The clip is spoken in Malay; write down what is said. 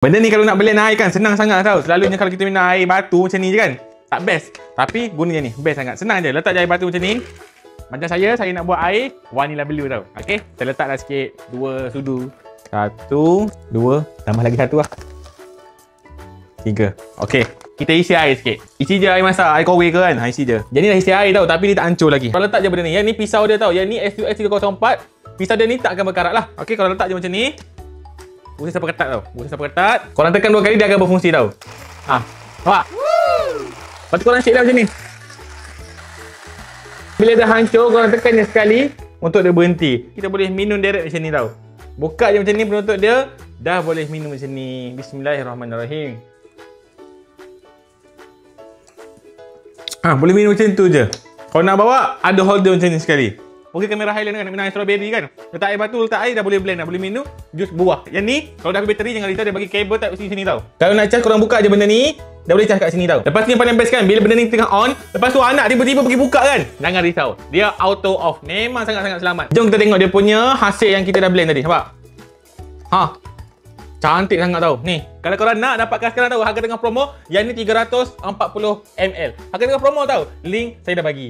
Benda ni kalau nak blend air kan senang sangat tau. Selalunya kalau kita minum air batu macam ni je kan, tak best. Tapi guna je ni, best sangat. Senang je, letak je air batu macam ni. Macam saya nak buat air vanilla blue tau. Okey, saya letaklah sikit 2 sudu. 1, 2, tambah lagi 1 lah. 3. Okey, kita isi air sikit. Isi je air masak, air kowe ke kan. Isi je. Jadi dah isi air tau, tapi dia tak hancur lagi. Kalau letak je benda ni, yang ni pisau dia tau. Yang ni SUS 304. Pisau dia ni tak akan berkarat lah. Okey, kalau letak je macam ni, busa sampai ketat tau. Busa sampai ketat. Korang tekan 2 kali dia akan berfungsi tau. Nampak? Lepas tu korang shake lah macam ni. Bila dah hancur, korang tekan je sekali untuk dia berhenti. Kita boleh minum direct macam ni tau. Buka je macam ni penutup dia, dah boleh minum macam ni. Bismillahirrahmanirrahim. Boleh minum macam tu je. Kalau nak bawa, ada holder macam ni sekali. Okey, kamera Highland kan, nak minum air strawberry kan. Letak air batu, letak air, dah boleh blend, dah boleh minum jus buah. Yang ni, kalau dah habis bateri, jangan risau, dia bagi kabel type sini tau. Kalau nak charge, korang buka je benda ni, dah boleh charge kat sini tau. Lepas ni yang paling best kan, bila benda ni tengah on, lepas tu anak tiba-tiba pergi buka kan, jangan risau. Dia auto off. Memang sangat-sangat selamat. Jom kita tengok dia punya hasil yang kita dah blend tadi. Nampak? Cantik sangat tau. Ni, kalau korang nak dapatkan sekarang tau, harga tengah promo. Yang ni 340 ml. Harga tengah promo tau. Link saya dah bagi.